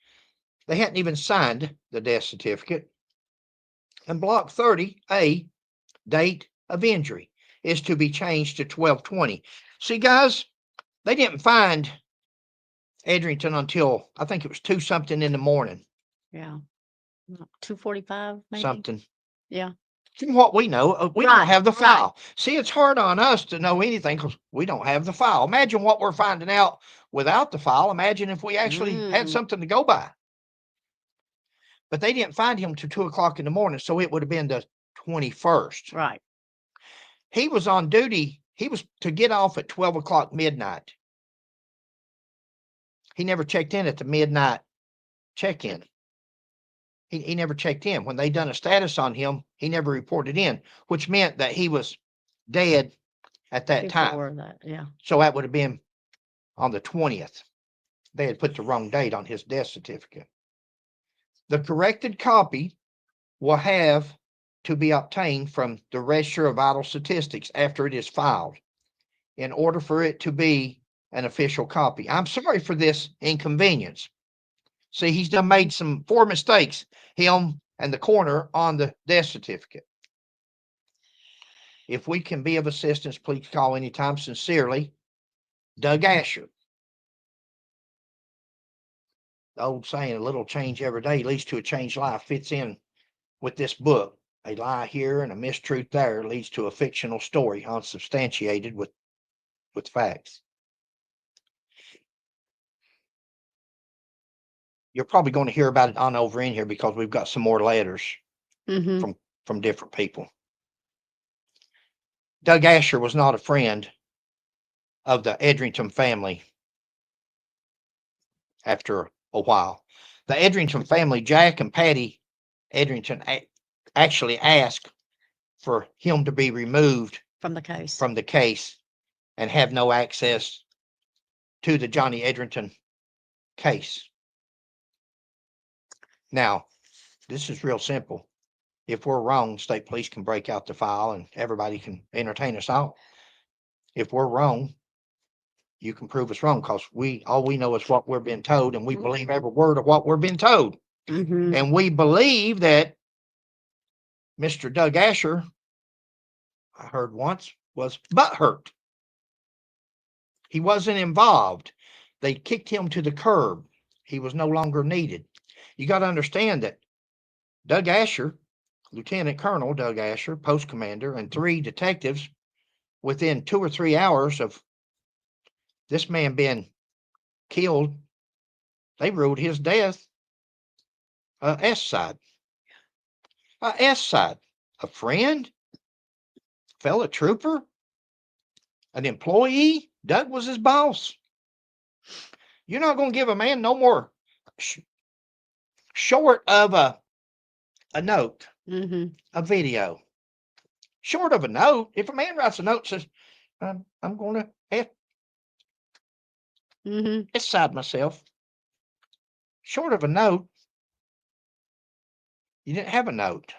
They hadn't even signed the death certificate. And block 30A, date of injury, is to be changed to 12/20. See, guys, they didn't find Edrington until I think it was 2 something in the morning.
Yeah. 2:45 maybe.
Something.
Yeah.
From what we know, we don't have the file. See, it's hard on us to know anything because we don't have the file. Imagine what we're finding out without the file. Imagine if we actually had something to go by. But they didn't find him till 2 o'clock in the morning, so it would have been the 21st.
Right.
He was on duty. He was to get off at 12 o'clock midnight. He never checked in at the midnight check-in. He never checked in. When they done a status on him, he never reported in, which meant that he was dead at that time.
Yeah.
So that would have been on the 20th. They had put the wrong date on his death certificate. The corrected copy will have to be obtained from the Register of Vital Statistics after it is filed in order for it to be an official copy. I'm sorry for this inconvenience. See, he's done made some 4 mistakes, him and the coroner, on the death certificate. If we can be of assistance, please call anytime. Sincerely, Doug Asher. The old saying, a little change every day leads to a changed life, fits in with this book. A lie here and a mistruth there leads to a fictional story unsubstantiated with facts. You're probably going to hear about it on over in here because we've got some more letters from different people. Doug Asher was not a friend of the Edrington family after a while. The Edrington family, Jack and Patty Edrington, actually asked for him to be removed
from the
case and have no access to the Johnny Edrington case. Now, this is real simple. If we're wrong, state police can break out the file and everybody can entertain us out. If we're wrong, you can prove us wrong because all we know is what we're being told, and we believe every word of what we're being told. And we believe that Mr. Doug Asher, I heard once, was butthurt. He wasn't involved. They kicked him to the curb. He was no longer needed. You got to understand that Doug Asher, Lieutenant Colonel Doug Asher, post commander, and 3 detectives, within 2 or 3 hours of this man being killed, they ruled his death a S side. A S side. A friend, fellow trooper, an employee. Doug was his boss. You're not going to give a man no more short of a note, a video. Short of a note, if a man writes a note and says, I'm going to S side myself. Short of a note, you didn't have a note.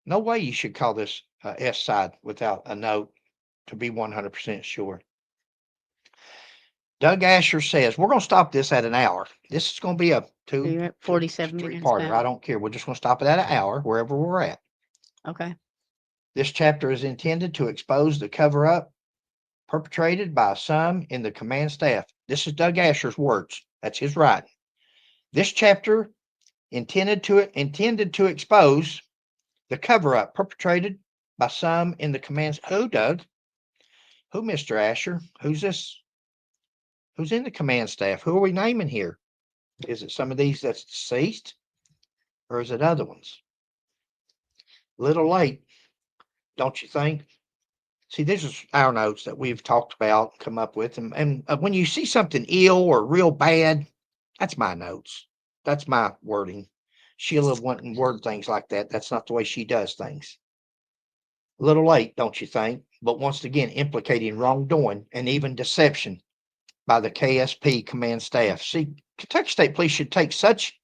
No way you should call this S side without a note to be 100% sure. Doug Asher says, we're going to stop this at an hour. This is going to be a
47 minutes.
3-parter. I don't care. We're just going to stop it at an hour wherever we're at.
Okay.
This chapter is intended to expose the cover-up perpetrated by some in the command staff. This is Doug Asher's words. That's his writing. This chapter intended to expose the cover-up perpetrated by some in the command. Who, Doug? Who, Mr. Asher? Who's this? Who's in the command staff? Who are we naming here? Is it some of these that's deceased? Or is it other ones? A little late, don't you think? See, these are our notes that we've talked about, come up with. And when you see something ill or real bad, that's my notes. That's my wording. Sheila wouldn't word things like that. That's not the way she does things. A little late, don't you think? But once again, implicating wrongdoing and even deception by the KSP command staff. See, Kentucky State Police should take such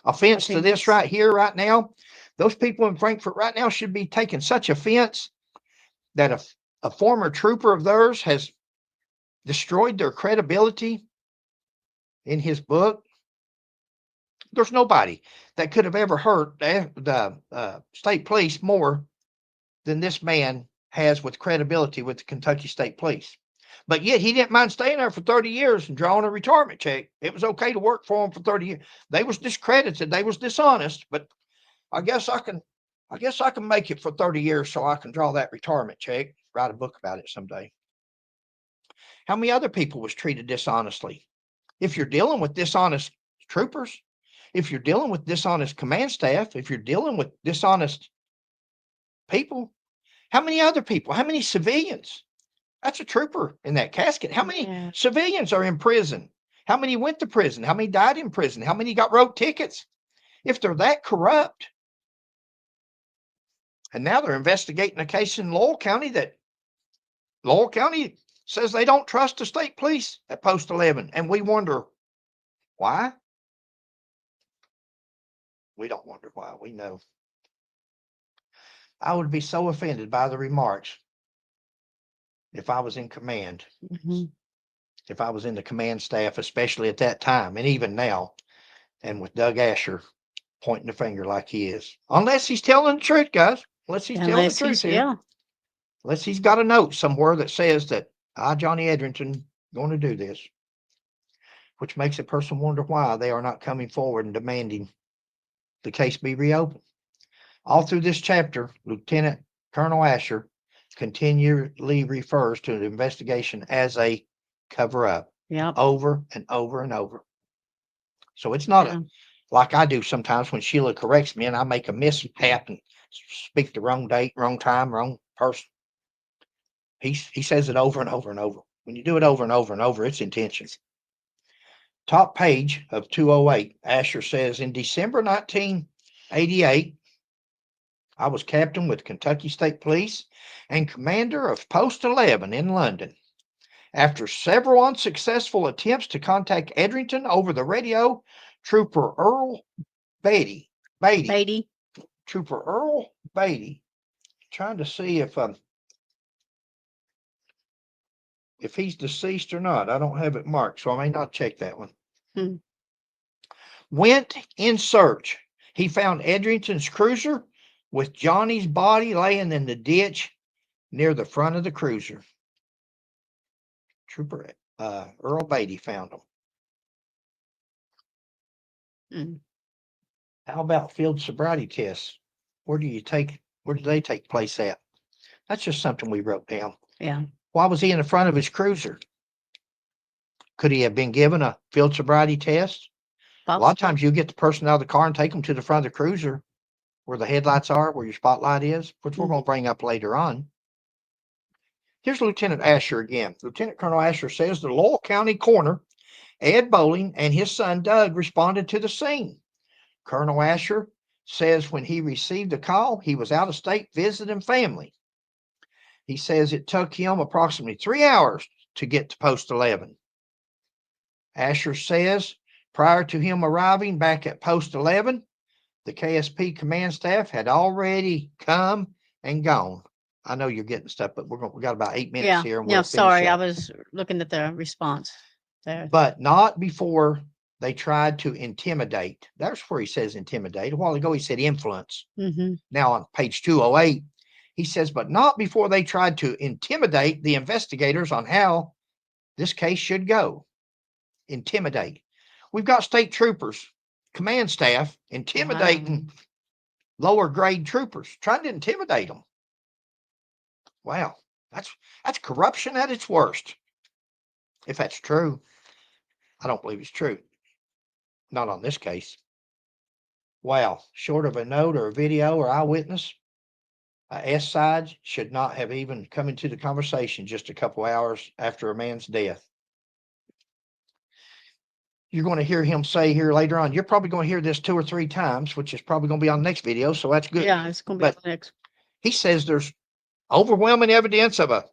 offense to this right here, right now. Those people in Frankfort right now should be taking such offense that a former trooper of theirs has destroyed their credibility in his book. There's nobody that could have ever hurt the state police more than this man has with credibility with the Kentucky State Police. But yet he didn't mind staying there for 30 years and drawing a retirement check. It was okay to work for him for 30 years. They was discredited. They was dishonest, but I guess I can make it for 30 years so I can draw that retirement check, write a book about it someday. How many other people was treated dishonestly? If you're dealing with dishonest troopers, if you're dealing with dishonest command staff, if you're dealing with dishonest people, how many other people? How many civilians? That's a trooper in that casket. How many civilians are in prison? How many went to prison? How many died in prison? How many got wrote tickets? If they're that corrupt, and now they're investigating a case in Lowell County that Lowell County says they don't trust the state police at Post 11. And we wonder, Why? We don't wonder why. We know. I would be so offended by the remarks if I was in command,
Hmm.
if I was in the command staff, especially at that time, and even now, and with Doug Asher pointing the finger like he is. Unless he's telling the truth, guys. Unless he's telling the
Unless
truth
he's,
here.
yeah,
Unless he's got a note somewhere that says that I, Johnny Edrington, going to do this, which makes a person wonder why they are not coming forward and demanding the case be reopened. All through this chapter, Lieutenant Colonel Asher continually refers to the investigation as a cover up
yep,
over and over and over. So it's not
yeah,
like I do sometimes when Sheila corrects me and I make a mishap and speak the wrong date, wrong time, wrong person. He says it over and over and over. When you do it over and over and over, it's intentions. Top page of 208, Asher says, in December 1988, I was captain with Kentucky State Police and commander of Post 11 in London. After several unsuccessful attempts to contact Edrington over the radio, Trooper Earl Beatty,
Beatty.
Trooper Earl Beatty, trying to see if he's deceased or not. I don't have it marked, so I may not check that one.
Hmm.
Went in search. He found Edrington's cruiser with Johnny's body laying in the ditch near the front of the cruiser. Trooper Earl Beatty found him.
Hmm.
How about field sobriety tests? Where do they take place at? That's just something we wrote down.
Yeah,
Why was he in the front of his cruiser? Could he have been given a field sobriety test? A lot of
possibly.
times you get the person out of the car and take them to the front of the cruiser where the headlights are, where your spotlight is, which we're going to bring up later on. Here's Lieutenant Asher again. Lieutenant Colonel Asher says the Lowell County coroner, Ed Bowling, and his son Doug responded to the scene. Colonel Asher says when he received the call, he was out of state visiting family. He says it took him approximately 3 hours to get to Post 11. Asher says prior to him arriving back at Post 11, the KSP command staff had already come and gone. I know you're getting stuff, but we got about 8 minutes
Yeah,
here and
yeah.
we'll finish
Sorry, I
up.
was looking at the response there.
But not before they tried to intimidate. That's where he says intimidate. A while ago, he said influence.
Mm-hmm.
Now on page 208, he says, but not before they tried to intimidate the investigators on how this case should go. Intimidate. We've got state troopers, command staff intimidating lower grade troopers, trying to intimidate them. Wow, that's corruption at its worst. If that's true, I don't believe it's true. Not on this case. Wow, short of a note or a video or eyewitness, S side should not have even come into the conversation just a couple hours after a man's death. You're going to hear him say here later on, you're probably going to hear this 2 or 3 times, which is probably going to be on the next video, so that's good.
Yeah, it's going to be on
But
the next.
he says there's overwhelming evidence of a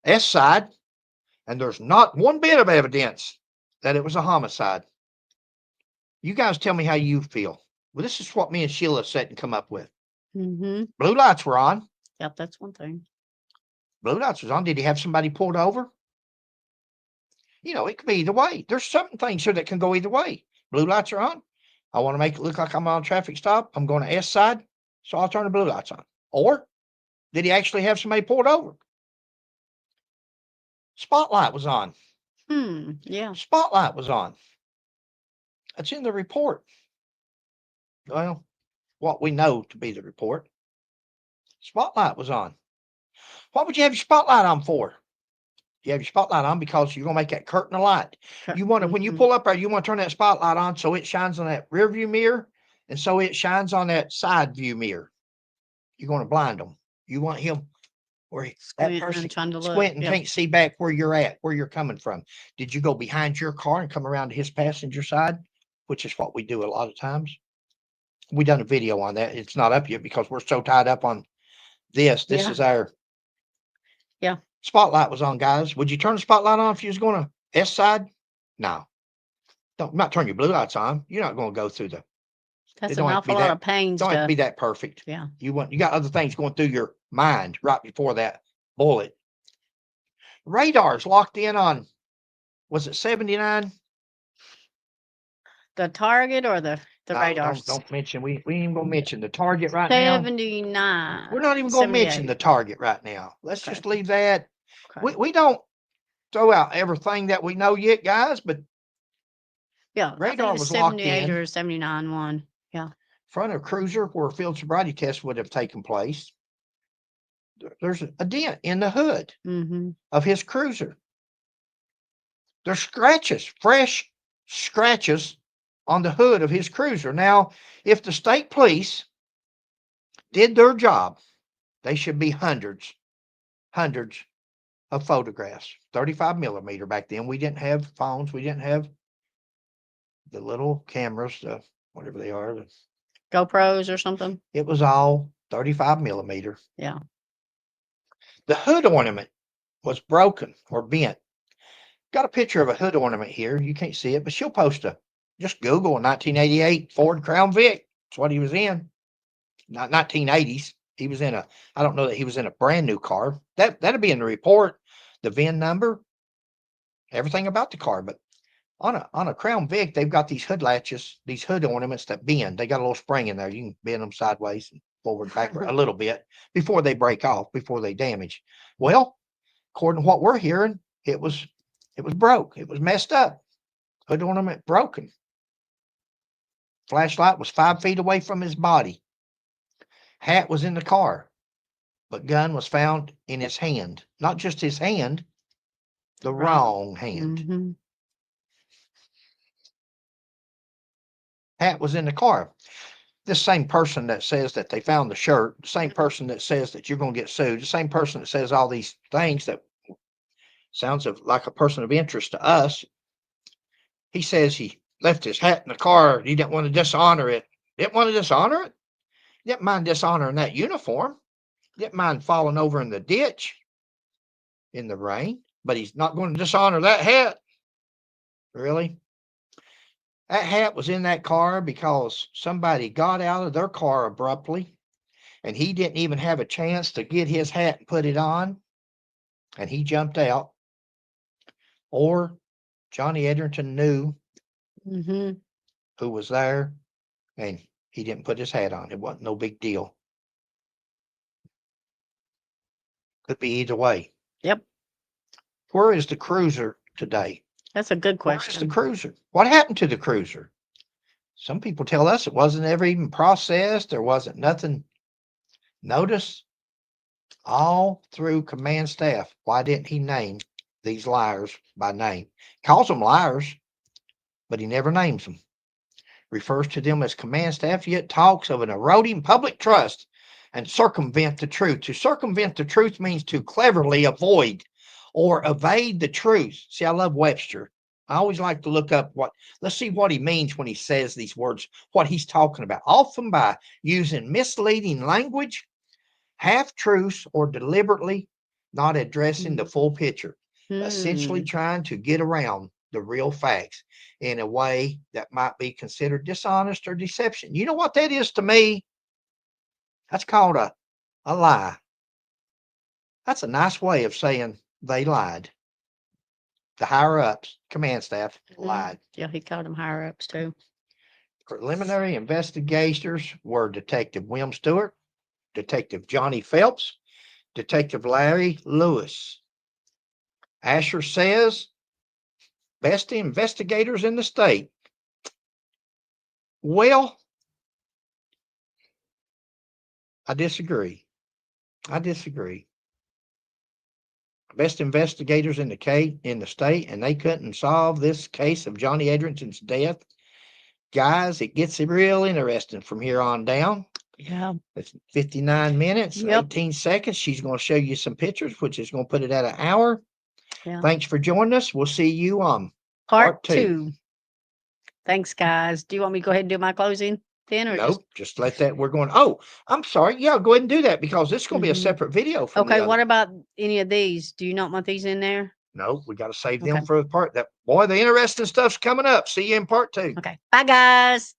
S side, and there's not one bit of evidence that it was a homicide. You guys tell me how you feel. Well, this is what me and Sheila sat and come up with.
Mm-hmm.
Blue lights were on.
Yep, that's one thing.
Blue lights was on. Did he have somebody pulled over? You know, it could be either way. There's certain things here that can go either way. Blue lights are on. I want to make it look like I'm on a traffic stop. I'm going to S side, so I'll turn the blue lights on. Or did he actually have somebody pulled over? Spotlight was on.
Yeah.
Spotlight was on. That's in the report. Well, what we know to be the report. Spotlight was on. What would you have your spotlight on for? You have your spotlight on because you're gonna make that curtain of light. You want to when you pull up there, you want to turn that spotlight on so it shines on that rear view mirror, and so it shines on that side view mirror. You're going to blind them. You want him where that person
Trying to look.
squinting
Yep.
can't see back where you're at, where you're coming from. Did you go behind your car and come around to his passenger side, which is what we do a lot of times? We done a video on that. It's not up yet because we're so tied up on this. This
Yeah.
is our
Yeah.
spotlight was on, guys. Would you turn the spotlight on if you was going to S side? No. not turn your blue lights on. You're not going to go through the. It
That's
don't
an
have to be
awful lot
that.
of pains
Don't have to
to
be that perfect.
yeah.
You got other things going through your mind right before that bullet. Radar's locked in on. Was it 79?
The target or the
No,
radars?
don't mention. We ain't even gonna mention the target right now.
79,
We're not even gonna mention
78.
the target right now. Let's
Okay.
just leave that.
Okay.
We don't throw out everything that we know yet, guys. But
Yeah, I think
radar
it's
was locked
78
in
or 79 one. Yeah.
front of cruiser where field sobriety tests would have taken place. There's a dent in the hood
Mm-hmm.
of his cruiser. There's scratches, fresh scratches on the hood of his cruiser. Now, if the state police did their job, they should be hundreds of photographs. 35 millimeter back then. We didn't have phones. We didn't have the little cameras, whatever they are.
GoPros or something.
It was all 35 millimeter.
Yeah.
The hood ornament was broken or bent. Got a picture of a hood ornament here. You can't see it, but she'll post just Google a 1988 Ford Crown Vic. That's what he was in. Not 1980s. He was in I don't know that he was in a brand new car. That'd be in the report, the VIN number, everything about the car. But on a Crown Vic, they've got these hood latches, these hood ornaments that bend. They got a little spring in there. You can bend them sideways and forward, backward a little bit before they break off, before they damage. Well, according to what we're hearing, it was broke. It was messed up. Hood ornament broken. Flashlight was 5 feet away from his body. Hat was in the car, but gun was found in his hand. Not just his hand, the wrong hand.
Mm-hmm.
Hat was in the car. This same person that says that they found the shirt, the same person that says that you're going to get sued, the same person that says all these things that sounds like a person of interest to us. He says he left his hat in the car. He didn't want to dishonor it. Didn't want to dishonor it. Didn't mind dishonoring that uniform. Didn't mind falling over in the ditch in the rain. But he's not going to dishonor that hat. Really? That hat was in that car because somebody got out of their car abruptly and he didn't even have a chance to get his hat and put it on, and he jumped out. Or Johnny Edrington knew
Mm-hmm.
who was there, and he didn't put his hat on. It wasn't no big deal. Could be either way.
Yep.
Where is the cruiser today?
That's a good
Where is the
question.
cruiser? What happened to the cruiser? Some people tell us it wasn't ever even processed. There wasn't nothing. Notice all through command staff. Why didn't he name these liars by name? Calls them liars, but he never names them. Refers to them as command staff, yet talks of an eroding public trust and circumvent the truth. To circumvent the truth means to cleverly avoid or evade the truth. See, I love Webster. I always like to look up let's see what he means when he says these words, what he's talking about, often by using misleading language, half truths, or deliberately not addressing the full picture, essentially
Hmm.
trying to get around the real facts in a way that might be considered dishonest or deception. You know what that is to me? That's called a lie. That's a nice way of saying they lied. The higher ups, command staff, lied.
Yeah, he called them higher ups too.
Preliminary investigators were Detective William Stewart, Detective Johnny Phelps, Detective Larry Lewis. Asher says, best investigators in the state. Well, I disagree. I disagree. Best investigators in the state, and they couldn't solve this case of Johnny Edrington's death. Guys, it gets real interesting from here on down.
Yeah.
It's 59 minutes,
Yep.
18 seconds. She's going to show you some pictures, which is going to put it at an hour.
Yeah.
Thanks for joining us. We'll see you on
Part two. Thanks, guys. Do you want me to go ahead and do my closing then, or
Nope, just let that. We're going. Oh, I'm sorry. Yeah, go ahead and do that because this is going to be a
Mhm.
separate video from
Okay,
the
what
other.
about any of these? Do you not want these in there?
No, we got to save
Okay.
them for the part that, boy, the interesting stuff's coming up. See you in part 2.
Okay. Bye, guys.